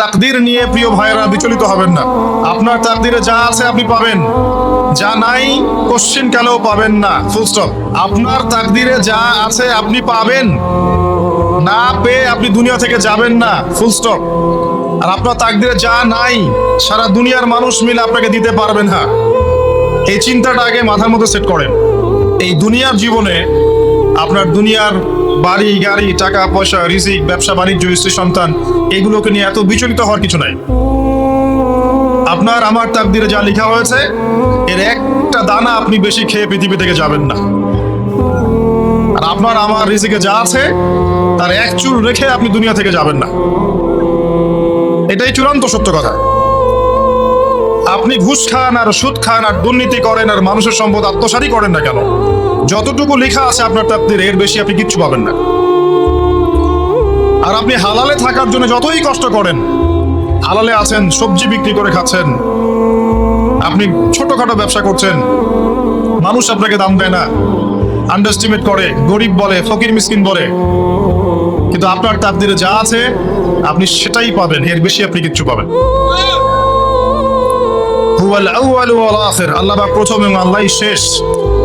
তাকদীর নিয়ে প্রিয় ভাইরা বিচলিত হবেন না। আপনার তাকদীরে যা আছে আপনি পাবেন, যা নাই কোশ্চিন কালেও পাবেন না, ফুল স্টপ। আপনার তাকদীরে যা আছে আপনি পাবেন, না পেয়ে আপনি দুনিয়া থেকে যাবেন না, ফুল স্টপ। আর আপনার তাকদীরে যা নাই সারা দুনিয়ার মানুষ মিলে আপনাকে দিতে পারবেন না। এই চিন্তাটা আগে মাথার মধ্যে সেট করেন। এই দুনিয়ার জীবনে আপনার দুনিয়ার বাড়ি গাড়ি, টাকা পয়সা, রিজিক, ব্যবসা বাণিজ্য, স্ত্রী সন্তান, এগুলোকে নিয়ে এত বিচলিত হওয়ার কিছু নাই। আপনার আমার তাকদীরে যা লেখা হয়েছে এর একটা দানা আপনি বেশি খেয়ে পৃথিবী থেকে যাবেন না। আর আপনার আমার রিজিকে যা আছে তার এক চুল রেখে আপনি দুনিয়া থেকে যাবেন না। এটাই চূড়ান্ত সত্য কথা। আপনি ঘুষ খান আর সুদ খান আর দুর্নীতি করেন আর মানুষের সম্পদ আত্মসাৎই করেন না কেন, যতটুকু লেখা আছে আপনার তাকদীরে এর বেশি আপনি কিচ্ছু পাবেন না। আর আপনি হালালে থাকার জন্য যতই কষ্ট করেন, হালালে আছেন, সবজি বিক্রি করে খাচ্ছেন, আপনি ছোটখাটো ব্যবসা করছেন, মানুষ আপনাকে দাম দেয় না, আন্ডারস্টিমেট করে, গরিব বলে, ফকির মিসকিন বলে, কিন্তু আপনার তাকদীরে যা আছে আপনি সেটাই পাবেন, এর বেশি আপনি কিচ্ছু পাবেন। হুয়াল আউয়ালু ওয়াল আখির, আল্লাহ পাক প্রথম এবং আল্লাহই শেষ।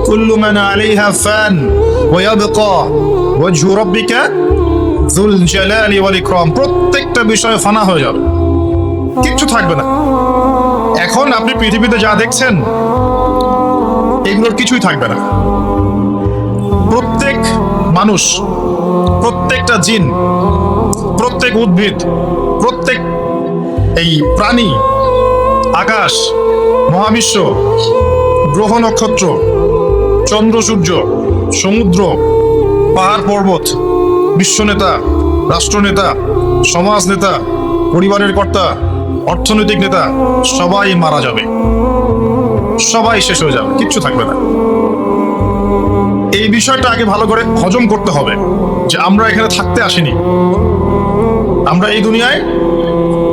কুল্লু মান আলাইহা ফান ওয়া ইয়াবকা ওয়াজহু রাব্বিকা যুল জালালি ওয়াল ইকরাম। প্রত্যেকটা বিষয় ফানা হয়ে যাবে, কিচ্ছু থাকবে না। এখন আপনি পৃথিবীতে যা দেখছেন এগুলোর কিছুই থাকবে না। প্রত্যেক মানুষ, প্রত্যেকটা জিন, প্রত্যেক উদ্ভিদ, প্রত্যেক এই প্রাণী, আকাশ, মহাবিশ্ব, গ্রহ নক্ষত্র, চন্দ্র সূর্য, সমুদ্র, পাহাড় পর্বত, বিশ্বনেতা, রাষ্ট্রনেতা, সমাজ নেতা, পরিবারের কর্তা, অর্থনৈতিক নেতা, সবাই মারা যাবে, সবাই শেষ হয়ে যাবে, কিচ্ছু থাকবে না। এই বিষয়টা আগে ভালো করে হজম করতে হবে যে আমরা এখানে থাকতে আসিনি, আমরা এই দুনিয়ায়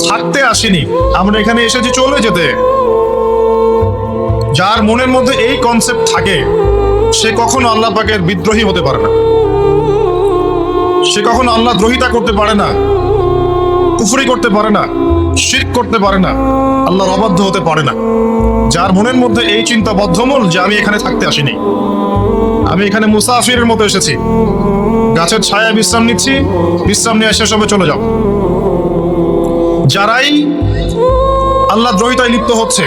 থাকতে আসিনি, আমরা এখানে এসেছি চলে যেতে। যার মনের মধ্যে এই কনসেপ্ট থাকে সে কখনো আল্লাহ পাকের বিদ্রোহী হতে পারে না, সে কখনো আল্লাহ দ্রোহিতা করতে পারে না, কুফরি করতে পারে না, শিরক করতে পারে না, আল্লাহর অবাধ্য হতে পারে না। যার মনের মধ্যে এই চিন্তা বদ্ধমূল যে আমি এখানে থাকতে আসিনি, আমি এখানে মুসাফিরের মতো এসেছি, গাছের ছায়ায় বিশ্রাম নিচ্ছি, বিশ্রাম নিয়ে শেষ হবে, চলে যাও। যারাই আল্লাহ দ্রোহিতায় লিপ্ত হচ্ছে,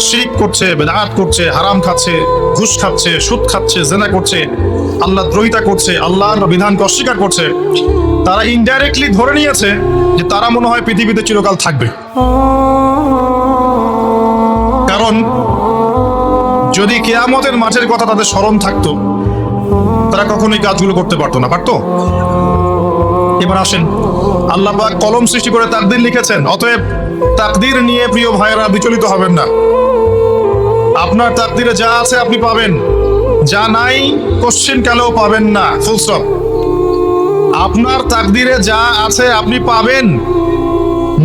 শিরক করছে, বেদাত করছে, হারাম খাচ্ছে, ঘুষ খাচ্ছে, সুদ খাচ্ছে, জেনা করছে, আল্লাহ দ্রোহিতা করছে, আল্লাহর বিধানকে অস্বীকার করছে, তারা ইনডাইরেক্টলি ধরে নিয়েছে যে তারা মনে হয় পৃথিবীতে চিরকাল থাকবে। কারণ যদি কিয়ামতের মাঠের কথা তাদের স্মরণ থাকতো তারা কখনোই কাজগুলো করতে পারতো না, পারতো? এবার আসেন, আল্লাহ পাক কলম সৃষ্টি করে তাকদীর লিখেছেন, অতএব তাকদীর নিয়ে প্রিয় ভাইরা বিচলিত হবেন না। আপনার তাকদীরে যা আছে আপনি পাবেন, যা নাই কোশ্চিন কালেও পাবেন না, ফুল স্টপ। আপনার তাকদীরে যা আছে আপনি পাবেন,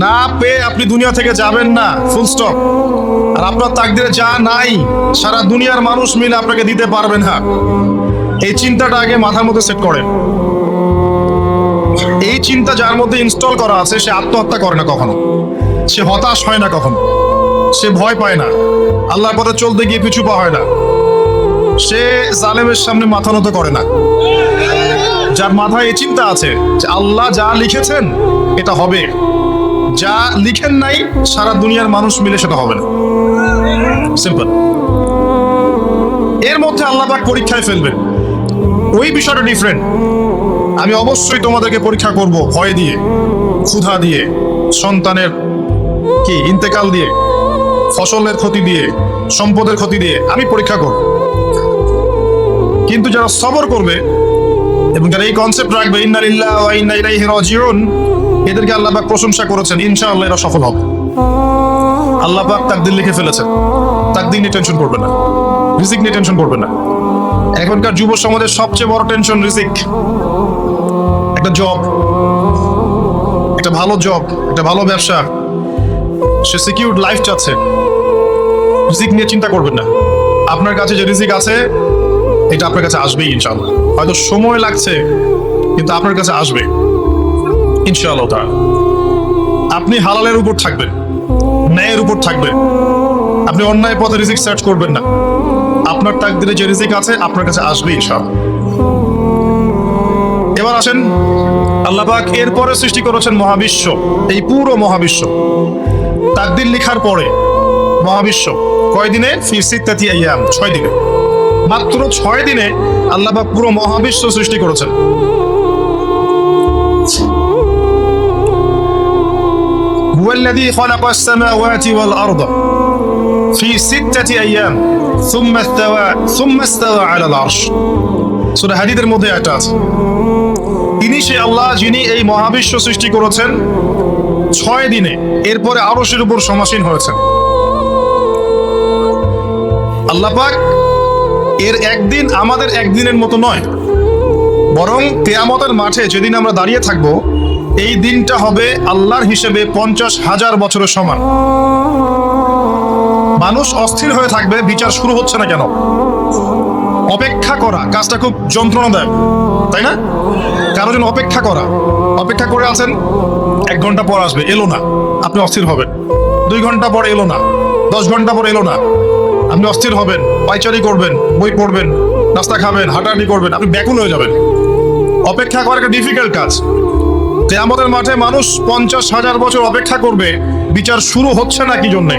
না পেয়ে আপনি দুনিয়া থেকে যাবেন না, ফুল স্টপ। আর আপনার তাকদীরে যা নাই সারা দুনিয়ার মানুষ মিলে আপনাকে দিতে পারবেন না। এই চিন্তাটা আগে মাথার মধ্যে সেট করেন। এই চিন্তা যার মধ্যে ইনস্টল করা আছে সে আত্মহত্যা করে না কখনো, সে হতাশ হয় না কখনো, সে ভয় পায় না, আল্লাহর পথে চলতে গিয়ে পিছু পা হয় না, সে জালেমের সামনে মাথা নত করে না। যার মাথায় এই চিন্তা আছে যে আল্লাহ যা লিখেছেন এটা হবে, যা লিখেন নাই সারা দুনিয়ার মানুষ মিলে সেটা হবে না, সিম্পল। এর মধ্যে আল্লাহ পাক পরীক্ষায় ফেলবেন, ওই বিষয়টা ডিফারেন্ট। আমি অবশ্যই তোমাদেরকে পরীক্ষা করব ভয় দিয়ে, ক্ষুধা দিয়ে, সন্তানের কি ইন্তেকাল দিয়ে, ফসলের ক্ষতি দিয়ে, সম্পদের ক্ষতি দিয়ে আমি পরীক্ষা করব। কিন্তু যারা সবর করবে এবং যারা এই কনসেপ্ট রাখবে ইন্না লিল্লাহি ওয়া ইন্না ইলাইহি রাজিউন, এদেরকে আল্লাহ পাক প্রশংসা করেছেন, ইনশাআল্লাহ এরা সফল হবে। আল্লাহ পাক তাকদীর লিখে ফেলেছেন, তাকদীর নিয়ে টেনশন করবে না, রিজিক নিয়ে টেনশন করবে না। এখনকার যুব সমাজের সবচেয়ে বড় টেনশন রিজিক। একটা জব, একটা ভালো জব, একটা ভালো ব্যবসা, সে সিকিউরড লাইফ চাচ্ছে, রিজিক নিয়ে চিন্তা করবেন না। আপনার কাছে যে রিজিক আছে এটা আপনার কাছে আসবেই ইনশাআল্লাহ, হয়তো সময় লাগছে কিন্তু আপনার কাছে আসবে ইনশাআল্লাহ তাআলা। আপনি হালালের উপর থাকবেন, ন্যায়ের উপর থাকবেন। আপনি অন্যায় পথে রিজিক সার্চ করবেন না। আপনার তাকদিরে যে রিজিক আছে আপনার কাছে আসবে ইনশাআল্লাহ। এবার আসেন, আল্লাহ পাক এরপরে সৃষ্টি করেছেন মহাবিশ্ব। এই পুরো মহাবিশ্ব তাকদির লেখার পরে মহাবিশ্ব কয় দিনে? ফি সিত্তাতি আইয়াম, 6 দিনে। মাত্র 6 দিনে আল্লাহ পাক পুরো মহাবিশ্ব সৃষ্টি করেছেন। হুয়াল্লাযী খালাকাস সামাওয়াতি ওয়াল আরদা ফি সিত্তাতি আইয়াম সুম্মা ইসতাওয়া আলাল আরশ। সূরা হাদীদের মধ্যে এটা আছে। তিনি সে আল্লাহ যিনি এই মহাবিশ্ব সৃষ্টি করেছেন 6 দিনে, এরপরে আরশের উপর সমাসীন হয়েছেন। আল্লাহ পাক এর একদিন আমাদের একদিনের মতো নয়, বরং কিয়ামতের মাঠে যেদিন আমরা দাঁড়িয়ে থাকব, এই দিনটা হবে আল্লাহর হিসেবে 50,000 বছরের সমান। মানুষ অস্থির হয়ে থাকবে, বিচার শুরু হচ্ছে না কেন। অপেক্ষা করা কাজটা খুব যন্ত্রণাদায়ক, তাই না? কারো জন্য অপেক্ষা করে আছেন, 1 ঘন্টা পর আসবে, এলো না, আপনি অস্থির হবেন। 2 ঘন্টা পর এলো না, 10 ঘন্টা পর এলো না, আপনি অস্থির হবেন, পায়চারি করবেন, বই পড়বেন, নাস্তা খাবেন, হাঁটাহাঁটি করবেন, আপনি ব্যাকুল হয়ে যাবেন। অপেক্ষা করা একটা ডিফিকাল্ট কাজ। কিয়ামতের মাঠে মানুষ 50,000 বছর অপেক্ষা করবে, বিচার শুরু হচ্ছে না কি জন্যে।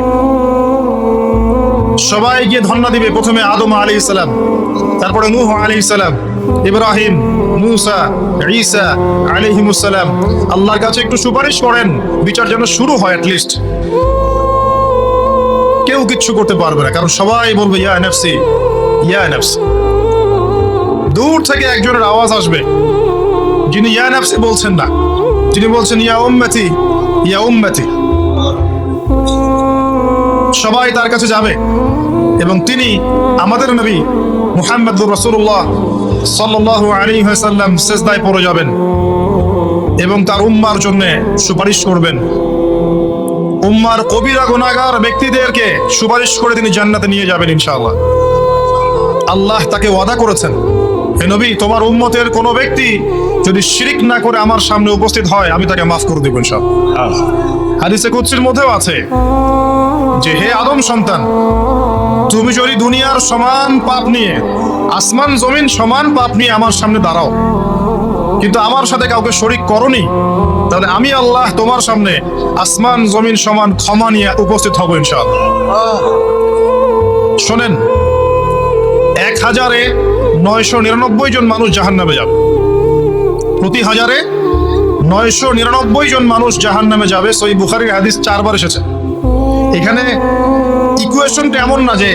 সবাই গিয়ে ধন্না দিবে, প্রথমে আদম আলাইহিস সালাম, তারপরে নূহ আলাইহিস সালাম, ইব্রাহিম, মূসা, ঈসা আলাইহিমুস সালাম। আল্লাহর কাছে একটু সুপারিশ করেন, বিচার যেন শুরু হয় অ্যাটলিস্ট। কেউ কিচ্ছু করতে পারবে না, কারণ সবাই বলবে ইয়া নাফসি, ইয়া নাফসি। দূর থেকে একজনের আওয়াজ আসবে, যিনি ইয়া নাফসি বলছেন না, যিনি বলছেন ইয়া উম্মতি, ইয়া উম্মতি। সবাই তার কাছে যাবে এবং তিনি আমাদের নবী মুহাম্মদুর রাসূলুল্লাহ সাল্লাল্লাহু আলাইহি ওয়াসাল্লাম সিজদায় পড়ে যাবেন এবং তার উম্মার জন্য সুপারিশ করবেন। উম্মার কবিরা গুনাহগার ব্যক্তিদেরকে সুপারিশ করে তিনি জান্নাতে নিয়ে যাবেন ইনশাআল্লাহ। আল্লাহ তাকে ওয়াদা করেছেন, হে নবী, তোমার উম্মতের কোনো ব্যক্তি যদি শিরক না করে আমার সামনে উপস্থিত হয়, আমি তাকে মাফ করে দেব ইনশাআল্লাহ। হাদিসে কুদসির মধ্যেও আছে যে, হে আদম সন্তান, তুমি যদি দুনিয়ার সমান পাপ নিয়ে, আসমান জমিন সমান পাপ নিয়ে আমার সামনে দাঁড়াও, কিন্তু আমার সাথে কাউকে শরীক করনি, তাহলে আমি আল্লাহ তোমার সামনে আসমান জমিন সমান ক্ষমা নিয়ে উপস্থিত হব ইনশাআল্লাহ। শোনেন, 1,999 জন মানুষ জাহান্নামে যাবে। প্রতি 1000-এ 999 জন মানুষ জাহান্নামে যাবে। সহিহ বুখারীর হাদিস 4 বার এসেছে। এখানে ইকুয়েশনটা এমন না যে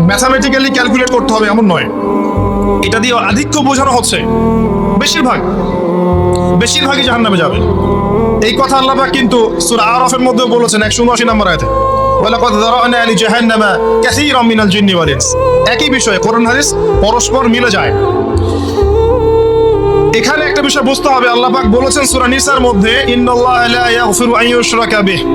ম্যাথামেটিক্যালি ক্যালকুলেট করতে হবে, এমন নয়। এটা দিয়ে আধিক্য বোঝানো হচ্ছে, বেশিরভাগই জাহান্নামে যাবে। এই কথা আল্লাহ পাক কিন্তু সূরা আরাফের মধ্যেও বলেছেন 179 নম্বর আয়াতে, ওয়ালাকাদ যারানা লিজাহান্নামা কাসীরাম মিনাল জিন্নি ওয়াল ইনস। একই বিষয়, কোরআন হাদিস পরস্পর মিলে যায়। এখানে একটা বিষয় বুঝতে হবে, আল্লাহ পাক বলেছেন সূরা নিসার মধ্যে, ইন্নাল্লাহা লা ইয়াগফিরু আন ইউশরাকা বিহি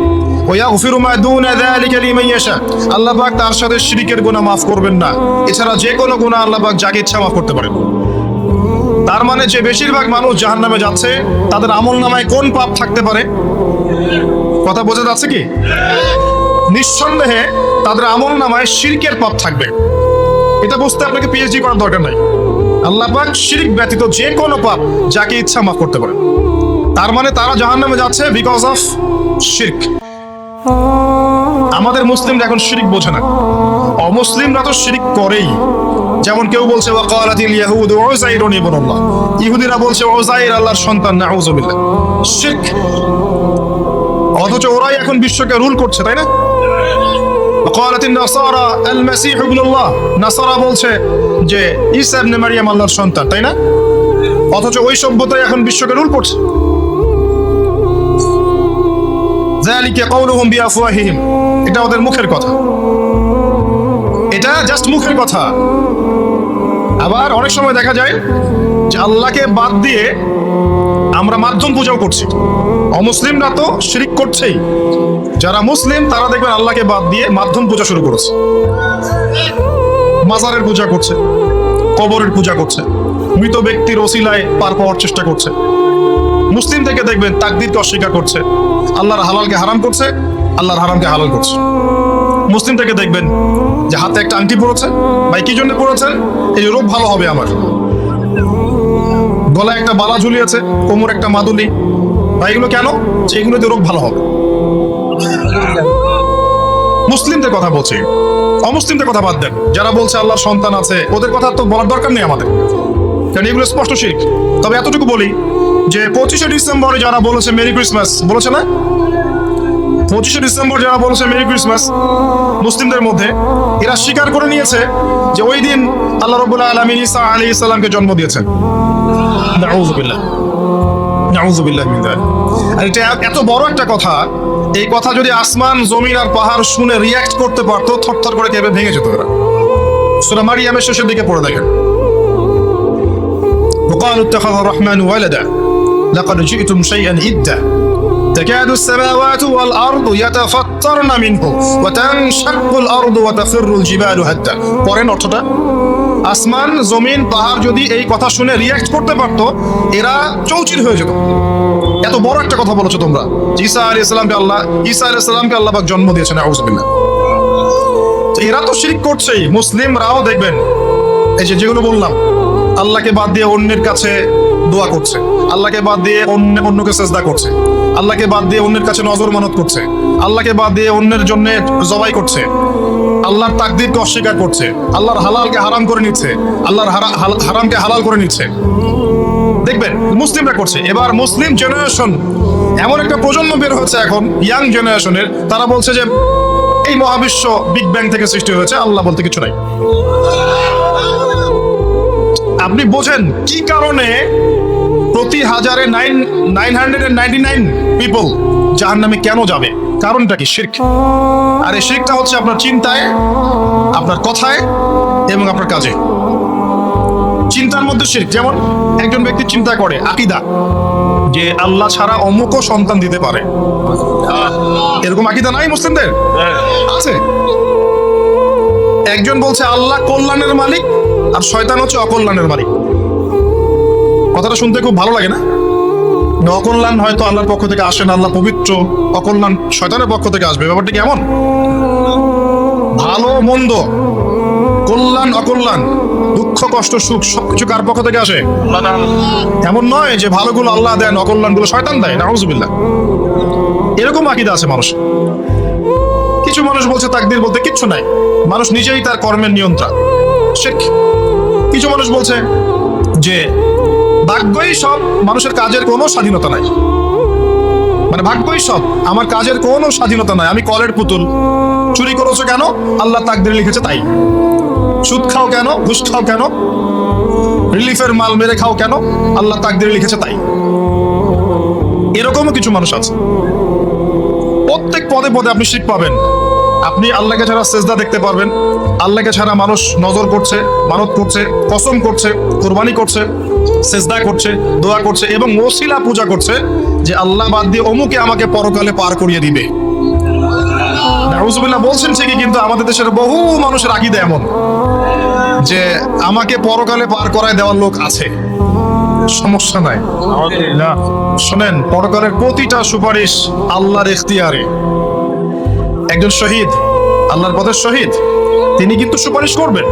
ওয়া ইয়াগফিরু মা দুনা যালিকা লিমান ইয়াশা। আল্লাহ পাক তার সাথে শিরকের গুনাহ মাফ করবেন না, এছাড়া যে কোনো গুনাহ আল্লাহ পাক যাকে ইচ্ছা মাফ করতে পারেন। তার মানে যে বেশিরভাগ মানুষ জাহান্নামে যাচ্ছে, তাদের আমলনামায় কোন পাপ থাকতে পারে? কথা বোঝা যাচ্ছে কি? নিঃসন্দেহে তাদের আমলনামায় শিরকের পাপ থাকবে। এটা বুঝতে আপনাকে পিএইচডি করার দরকার নাই। আল্লাহ পাক শিরক ব্যতীত যে কোনো পাপ যাকে ইচ্ছা মাফ করতে পারে। তার মানে তারা জাহান্নামে যাচ্ছে বিকজ অফ শিরক। আমাদের মুসলিমরা এখন শিরক বোঝে না, অমুসলিমরা তো শিরক করেই। যেমন কেউ বলছে ওয়াকালাতিল ইয়াহুদু উযাইরুন ইবনুল্লাহ, ইহুদিরা বলছে উযাইর আল্লাহর সন্তান, নাউযুবিল্লাহ। শিরক। অথচ ওরাই এখন বিশ্বকে রুল করছে, তাই না? ওয়াকালাতিন নাসারা আল মাসীহ ইবনুল্লাহ, নাসারা বলছে যে ঈসা ইবনে মারইয়াম আল্লাহর সন্তান, তাই না? অথচ ওই সভ্যতাই এখন বিশ্বকে রুল করছে। যালিকা কাউলুহুম বিআফওয়াহিহিম, এটা ওদের মুখের কথা, এটা জাস্ট মুখের কথা। আবার অনেক সময় দেখা যায় যে আল্লাহকে বাদ দিয়ে আমরা মাধ্যম পূজাও করছি। অমুসলিমরা তো শিরক করছেই, যারা মুসলিম তারা দেখবেন আল্লাহকে বাদ দিয়ে মাধ্যম পূজা শুরু করেছে। মাজারের পূজা করছে, কবরের পূজা করছে, মৃত ব্যক্তির ওসিলায় পার পাওয়ার চেষ্টা করছে। মুসলিম থেকে দেখবেন তাকদীরকে অস্বীকার করছে, আল্লাহর হালালকে হারাম করছে, আল্লাহর হারামকে হালাল করছে। মুসলিম থেকে দেখবেন যে হাতে একটা আংটি পড়েছে, ভাই কি জন্য পড়েছেন? এই রোগ ভালো হবে আমার। গলায় একটা বালা ঝুলিয়েছে, কোমর একটা মাদুলি, ভাই এগুলো কেন? যে এগুলো দিয়ে রোগ ভালো হবে। মুসলিমদের কথা বলছি, অমুসলিমদের কথা বাদ দেন। যারা বলছে আল্লাহর সন্তান আছে, ওদের কথা তো বলার দরকার নেই আমাদের, কারণ এগুলো স্পষ্ট শিরক। তবে এতটুকু বলি যে 25শে ডিসেম্বরে যারা বলেছে মেরি ক্রিসমাস, বলেছে না? 25শে ডিসেম্বর যারা বলেছে মেরি ক্রিসমাস, মুসলিমদের মধ্যে এরা স্বীকার করে নিয়েছে যে ওই দিন আল্লাহ রাব্বুল আলামিন ঈসা আলাইহিস সালামকে জন্ম দিয়েছেন। নাউযুবিল্লাহ, নাউযুবিল্লাহ মিন যালিক। আর এটা এত বড় একটা কথা, এই কথা যদি আসমান জমিন আর পাহাড় শুনে রিয়্যাক্ট করতে পারতো, থরথর করে কেঁপে ভেঙে যেত এরা। সূরা মারিয়ামের শেষের দিকে পড়ে দেখেন, وقالوا اتخذ الرحمن ولدا لقد جئتم شيئا إدا تكاد السماوات والأرض يتفطرن منه وتنشق الأرض وتخر الجبال هدا। পরেন অর্থটা, আসমান জমিন পাহাড় যদি এই কথা শুনে রিয়্যাক্ট করতে পারতো, এরা চৌচির হয়ে যেত। এত বড় একটা কথা বলেছো তোমরা, ঈসা আলাইহিস সালামকে আল্লাহ পাক জন্ম দিয়েছেন। আউযুবিল্লাহ। এরা তো শিরক করছেই। মুসলিমরাও দেখবেন এই যে যেগুলো বললাম, আল্লাহকে বাদ দিয়ে অন্যের কাছে দোয়া করছে, আল্লাহকে বাদ দিয়ে অন্যকে সেজদা করছে, আল্লাহকে বাদ দিয়ে অন্যের কাছে নজর মানত করছে, আল্লাহকে বাদ দিয়ে অন্যের জন্য জবাই করছে, আল্লাহর তাকদীরকে অস্বীকার করছে, আল্লাহর হালালকে হারাম করে নিচ্ছে, আল্লাহর হারামকে হালাল করে নিচ্ছে। দেখবেন মুসলিমরা করছে। এবার মুসলিম জেনারেশন, এমন একটা প্রজন্ম বের হচ্ছে এখন, ইয়াং জেনারেশনের, তারা বলছে যে এই মহাবিশ্ব বিগ ব্যাং থেকে সৃষ্টি হয়েছে, আল্লাহ বলতে কিছু নাই। আপনি বোঝেন কি কারণে প্রতি হাজারে 999 পিপল জাহান্নামে কেন যাবে? কারণটা কি? শিরক। আর এই শিরকটা হচ্ছে আপনার চিন্তায়, আপনার কথায় এবং আপনার কাজে। চিন্তার মধ্যে শিরক। যেমন একজন ব্যক্তি চিন্তা করে আকীদা যে আল্লাহ ছাড়া অমুকও সন্তান দিতে পারে, এরকম আকীদা নাই মুসলিমদের? আছে। একজন বলছে আল্লাহ কল্যাণের মালিক আর শয়তান হচ্ছে অকল্যাণের মালিক। কথাটা শুনতে খুব ভালো লাগে না? অকল্যাণ হয়তো আল্লাহর পক্ষ থেকে আসে না, আল্লাহ পবিত্র, অকল্যাণ শয়তানের পক্ষ থেকে আসবে। ব্যাপারটা কেমন? ভালো মন্দ, কল্যাণ অকল্যাণ, দুঃখ কষ্ট সুখ সবকিছু কার পক্ষ থেকে আসে? এমন নয় যে ভালোগুলো আল্লাহ দেন, অকল্যাণগুলো শয়তান দেয়। নাউযুবিল্লাহ। এরকম আকীদা আছে মানুষ। কিছু মানুষ বলছে তাকদীর বলতে কিচ্ছু নাই, মানুষ নিজেই তার কর্মের নিয়ন্ত্রণ। শিরক। কিছু মানুষ বলছে যে ভাগ্যই সব, মানুষের কাজের কোনো স্বাধীনতা নাই। মানে ভাগ্যই সব, আমার কাজের কোনো স্বাধীনতা নাই, আমি কলের পুতুল। চুরি করেছো কেন? আল্লাহ তাকদীরে লিখেছে তাই। সুদ খাও কেন? ঘুষ খাও কেন? রিলিফের মাল মেরে খাও কেন? আল্লাহ তাকদীরে লিখেছে তাই। এরকমও কিছু মানুষ আছে। প্রত্যেক পদে পদে আপনি শিরক পাবেন। আপনি আল্লাহকে ছাড়া সেজদা দেখতে পারবেন, আল্লাহকে ছাড়া মানুষ নজর করছে, মানত করছে, কসম করছে, কুরবানি করছে, সেজদা করছে, দোয়া করছে এবং ওসিলা পূজা করছে যে আল্লাহ বাদ দিয়ে অমুকে আমাকে পরকালে পার করিয়ে দিবে। নাউযুবিল্লাহ বলছেন ঠিকই, কিন্তু আমাদের দেশের বহু মানুষের আকীদা এমন যে আমাকে পরকালে পার করায় দেওয়ার লোক আছে, সমস্যা নাই। শোনেন, পরকালের প্রতিটা সুপারিশ আল্লাহর ইখতিয়ারে। একজন শহীদ, আল্লাহর পথের শহীদ, তিনি কিন্তু সুপারিশ করবেন,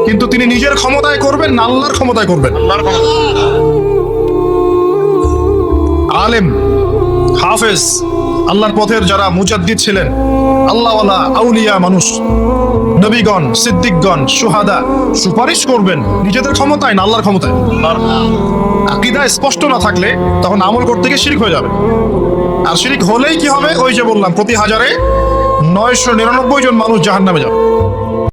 কিন্তু তিনি নিজের ক্ষমতায় করবেন না আল্লাহর ক্ষমতায় করবেন। আলেম, হাফেজ, আল্লাহর পথের যারা মুজাদ্দিদ ছিলেন, আল্লাহওয়ালা আউলিয়া মানুষ, নবীগণ, সিদ্দিকগণ, সুহাদা, সুপারিশ করবেন নিজেদের ক্ষমতায় না আল্লাহর ক্ষমতায়। আকীদা স্পষ্ট না থাকলে তখন আমল করতে গিয়ে শিরক হয়ে যাবে। আর শিরক হলেই কি হবে? ওই যে বললাম, প্রতি হাজারে 999 জন মানুষ জাহান্নামে যাবে।